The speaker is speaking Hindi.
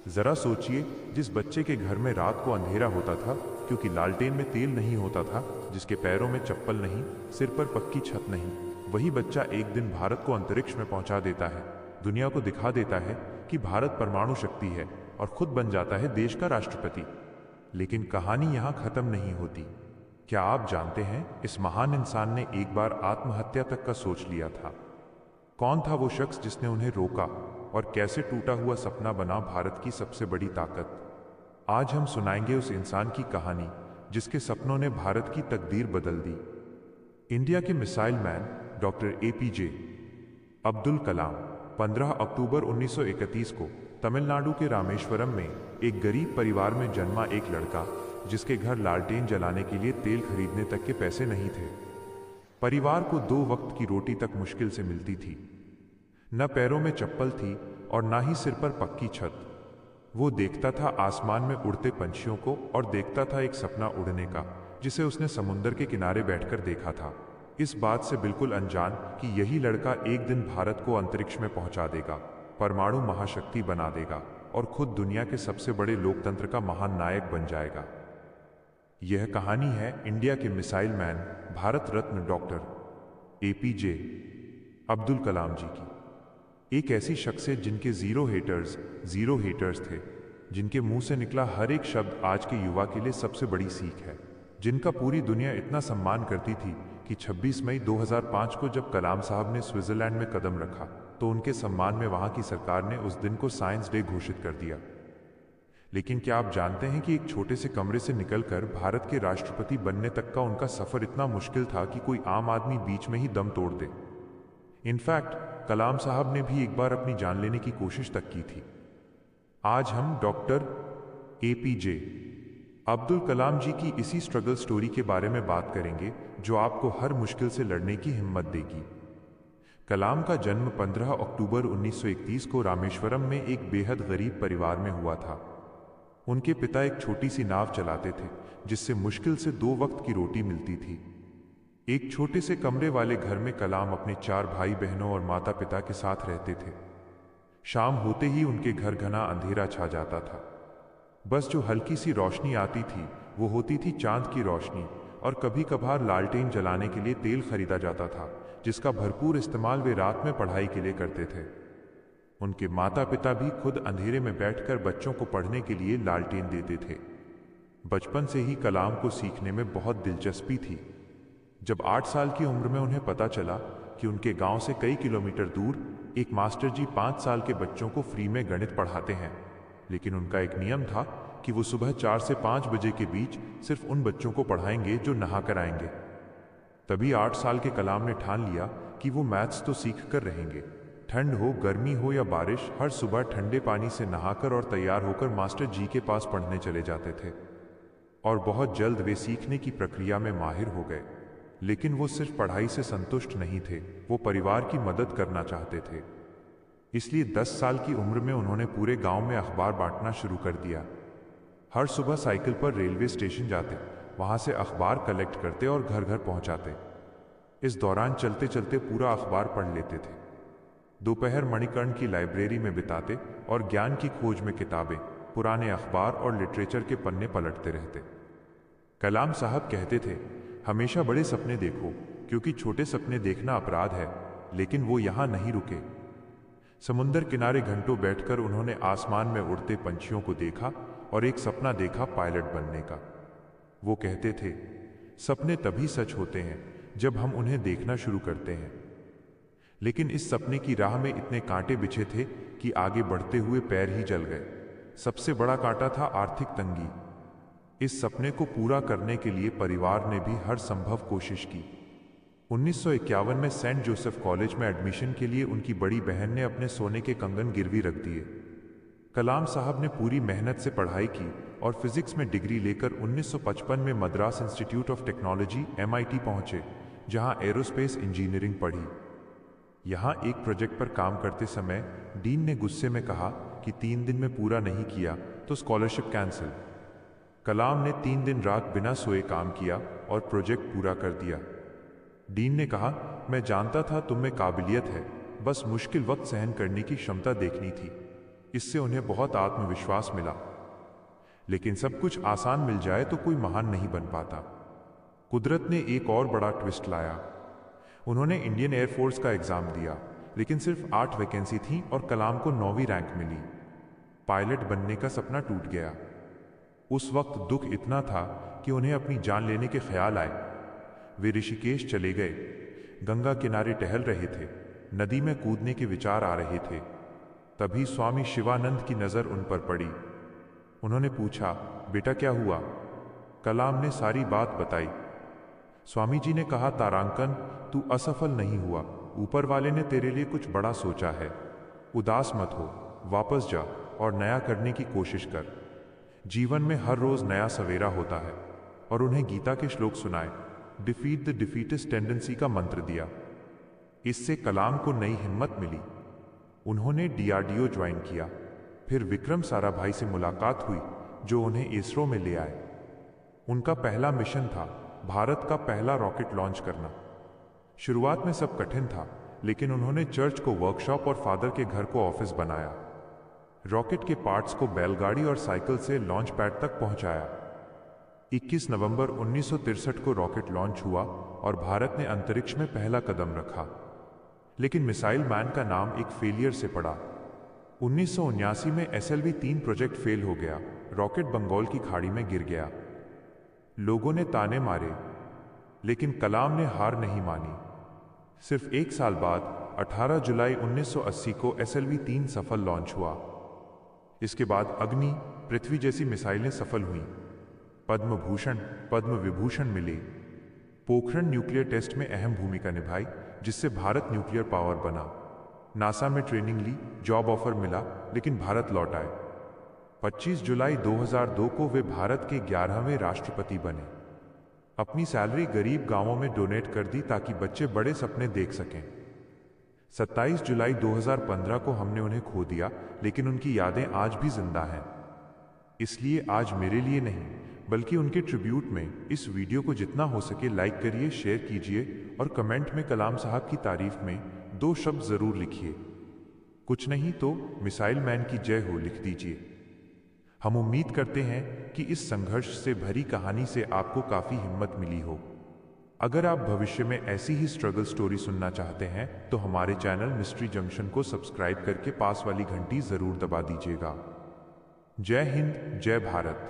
जरा सोचिए, जिस बच्चे के घर में रात को अंधेरा होता था क्योंकि लालटेन में तेल नहीं होता था, जिसके पैरों में चप्पल नहीं, सिर पर पक्की छत नहीं, वही बच्चा एक दिन भारत को अंतरिक्ष में पहुंचा देता है, दुनिया को दिखा देता है कि भारत परमाणु शक्ति है और खुद बन जाता है देश का राष्ट्रपति। लेकिन कहानी यहां खत्म नहीं होती। क्या आप जानते हैं, इस महान इंसान ने एक बार आत्महत्या तक का सोच लिया था। कौन था वो शख्स जिसने उन्हें रोका और कैसे टूटा हुआ सपना बना भारत की सबसे बड़ी ताकत। आज हम सुनाएंगे उस इंसान की कहानी जिसके सपनों ने भारत की तकदीर बदल दी। इंडिया के missile man doctor APJ Abdul Kalam 15 अक्टूबर 1931 को तमिलनाडु के रामेश्वरम में एक गरीब परिवार में जन्मा एक लड़का, जिसके घर लालटेन जलाने के लिए तेल खरीदने तक के पैसे नहीं थे। परिवार को 2 वक्त की रोटी तक मुश्किल से मिलती थी। न पैरों में चप्पल थी और ना ही सिर पर पक्की छत। वो देखता था आसमान में उड़ते पंछियों को और देखता था एक सपना उड़ने का, जिसे उसने समुंदर के किनारे बैठकर देखा था, इस बात से बिल्कुल अनजान कि यही लड़का एक दिन भारत को अंतरिक्ष में पहुंचा देगा, परमाणु महाशक्ति बना देगा और खुद दुनिया के सबसे बड़े लोकतंत्र का महान नायक बन जाएगा। यह कहानी है इंडिया के missile man, Bharat Ratna doctor APJ Abdul कलाम जी की। एक ऐसी शख्सियत जिनके जीरो हेटर्स थे, जिनके मुंह से निकला हर एक शब्द आज के युवा के लिए सबसे बड़ी सीख है, जिनका पूरी दुनिया इतना सम्मान करती थी कि 26 मई 2005 को जब कलाम साहब ने स्विट्जरलैंड में कदम रखा तो उनके सम्मान में वहां की सरकार ने उस दिन को साइंस डे घोषित कर दिया। लेकिन क्या आप जानते हैं कि एक छोटे से कमरे से निकलकर भारत के राष्ट्रपति बनने तक का उनका सफर इतना मुश्किल था कि कोई आम आदमी बीच में ही दम तोड़ दे। इनफैक्ट कलाम साहब ने भी एक बार अपनी जान लेने की कोशिश तक की थी। आज हम डॉक्टर एपीजे अब्दुल कलाम जी की इसी स्ट्रगल स्टोरी के बारे में बात करेंगे, जो आपको हर मुश्किल से लड़ने की हिम्मत देगी। कलाम का जन्म 15 अक्टूबर 1931 को रामेश्वरम में एक बेहद गरीब परिवार में हुआ था। उनके पिता एक छोटी सी नाव चलाते थे, जिससे मुश्किल से 2 वक्त की रोटी मिलती थी। एक छोटे से कमरे वाले घर में कलाम अपने 4 भाई बहनों और माता पिता के साथ रहते थे। शाम होते ही उनके घर घना अंधेरा छा जाता था। बस जो हल्की सी रोशनी आती थी वो होती थी चांद की रोशनी, और कभी कभार लालटेन जलाने के लिए तेल खरीदा जाता था, जिसका भरपूर इस्तेमाल वे रात में पढ़ाई के लिए करते थे। उनके माता पिता भी खुद अंधेरे में बैठकर बच्चों को पढ़ने के लिए लालटेन देते थे। बचपन से ही कलाम को सीखने में बहुत दिलचस्पी थी। जब 8 साल की उम्र में उन्हें पता चला कि उनके गांव से कई किलोमीटर दूर एक मास्टर जी 5 साल के बच्चों को फ्री में गणित पढ़ाते हैं, लेकिन उनका एक नियम था कि वो सुबह 4 से 5 बजे के बीच सिर्फ उन बच्चों को पढ़ाएंगे जो नहा कर आएंगे। तभी 8 साल के कलाम ने ठान लिया कि वो मैथ्स तो सीख कर रहेंगे। ठंड हो, गर्मी हो या बारिश, हर सुबह ठंडे पानी से नहाकर और तैयार होकर मास्टर जी के पास पढ़ने चले जाते थे। और बहुत जल्द वे सीखने की प्रक्रिया में माहिर हो गए। लेकिन वो सिर्फ पढ़ाई से संतुष्ट नहीं थे, वो परिवार की मदद करना चाहते थे। इसलिए 10 साल की उम्र में उन्होंने पूरे गांव में अखबार बांटना शुरू कर दिया। हर सुबह साइकिल पर रेलवे स्टेशन जाते, वहां से अखबार कलेक्ट करते और घर घर पहुंचाते। इस दौरान चलते चलते पूरा अखबार पढ़ लेते थे। दोपहर मणिकर्ण की लाइब्रेरी में बिताते और ज्ञान की खोज में किताबें, पुराने अखबार और लिटरेचर के पन्ने पलटते रहते। कलाम साहब कहते थे, हमेशा बड़े सपने देखो, क्योंकि छोटे सपने देखना अपराध है। लेकिन वो यहां नहीं रुके। समुंदर किनारे घंटों बैठकर उन्होंने आसमान में उड़ते पंछियों को देखा और एक सपना देखा पायलट बनने का। वो कहते थे, सपने तभी सच होते हैं जब हम उन्हें देखना शुरू करते हैं। लेकिन इस सपने की राह में इतने कांटे बिछे थे कि आगे बढ़ते हुए पैर ही जल गए। सबसे बड़ा कांटा था आर्थिक तंगी। इस सपने को पूरा करने के लिए परिवार ने भी हर संभव कोशिश की। 1951 में सेंट जोसेफ कॉलेज में एडमिशन के लिए उनकी बड़ी बहन ने अपने सोने के कंगन गिरवी रख दिए। कलाम साहब ने पूरी मेहनत से पढ़ाई की और फिजिक्स में डिग्री लेकर 1955 में Madras institute of technology MIT पहुंचे, जहां एरोस्पेस इंजीनियरिंग पढ़ी। यहां एक प्रोजेक्ट पर काम करते समय डीन ने गुस्से में कहा कि 3 दिन में पूरा नहीं किया तो स्कॉलरशिप कैंसिल। कलाम ने 3 दिन रात बिना सोए काम किया और प्रोजेक्ट पूरा कर दिया। डीन ने कहा, मैं जानता था तुम में काबिलियत है, बस मुश्किल वक्त सहन करने की क्षमता देखनी थी। इससे उन्हें बहुत आत्मविश्वास मिला। लेकिन सब कुछ आसान मिल जाए तो कोई महान नहीं बन पाता। कुदरत ने एक और बड़ा ट्विस्ट लाया। उन्होंने इंडियन एयरफोर्स का एग्जाम दिया, लेकिन सिर्फ 8 वैकेंसी थी और कलाम को 9वीं रैंक मिली। पायलट बनने का सपना टूट गया। उस वक्त दुख इतना था कि उन्हें अपनी जान लेने के ख्याल आए। वे ऋषिकेश चले गए, गंगा किनारे टहल रहे थे, नदी में कूदने के विचार आ रहे थे। तभी स्वामी शिवानंद की नज़र उन पर पड़ी। उन्होंने पूछा, बेटा क्या हुआ? कलाम ने सारी बात बताई। स्वामी जी ने कहा, तारांकन, तू असफल नहीं हुआ। ऊपर वाले ने तेरे लिए कुछ बड़ा सोचा है। उदास मत हो, वापस जा और नया करने की कोशिश कर। जीवन में हर रोज नया सवेरा होता है। और उन्हें गीता के श्लोक सुनाए, डिफीट द डिफीटेस्ट टेंडेंसी का मंत्र दिया। इससे कलाम को नई हिम्मत मिली। उन्होंने DRDO ज्वाइन किया। फिर विक्रम साराभाई से मुलाकात हुई, जो उन्हें इसरो में ले आए। उनका पहला मिशन था भारत का पहला रॉकेट लॉन्च करना। शुरुआत में सब कठिन था, लेकिन उन्होंने चर्च को वर्कशॉप और फादर के घर को ऑफिस बनाया। रॉकेट के पार्ट्स को बैलगाड़ी और साइकिल से लॉन्च पैड तक पहुंचाया। 21 नवंबर 1963 को रॉकेट लॉन्च हुआ और भारत ने अंतरिक्ष में पहला कदम रखा। लेकिन मिसाइल मैन का नाम एक फेलियर से पड़ा। 1979 में SLV-3 प्रोजेक्ट फेल हो गया। रॉकेट बंगाल की खाड़ी में गिर गया। लोगों ने ताने मारे, लेकिन कलाम ने हार नहीं मानी। सिर्फ एक साल बाद 18 जुलाई 1980 को SLV-3 सफल लॉन्च हुआ। इसके बाद अग्नि, पृथ्वी जैसी मिसाइलें सफल हुईं। पद्म भूषण, पद्म विभूषण मिले। पोखरण न्यूक्लियर टेस्ट में अहम भूमिका निभाई, जिससे भारत न्यूक्लियर पावर बना। नासा में ट्रेनिंग ली, जॉब ऑफर मिला, लेकिन भारत लौट आए। 25 जुलाई 2002 को वे भारत के 11वें राष्ट्रपति बने। अपनी सैलरी गरीब गांवों में डोनेट कर दी ताकि बच्चे बड़े सपने देख सकें। 27 जुलाई 2015 को हमने उन्हें खो दिया, लेकिन उनकी यादें आज भी जिंदा हैं। इसलिए आज मेरे लिए नहीं, बल्कि उनके ट्रिब्यूट में इस वीडियो को जितना हो सके लाइक करिए, शेयर कीजिए और कमेंट में कलाम साहब की तारीफ में 2 शब्द जरूर लिखिए। कुछ नहीं तो मिसाइल मैन की जय हो लिख दीजिए। हम उम्मीद करते हैं कि इस संघर्ष से भरी कहानी से आपको काफी हिम्मत मिली हो। अगर आप भविष्य में ऐसी ही स्ट्रगल स्टोरी सुनना चाहते हैं तो हमारे चैनल मिस्ट्री जंक्शन को सब्सक्राइब करके पास वाली घंटी जरूर दबा दीजिएगा। जय हिंद, जय भारत।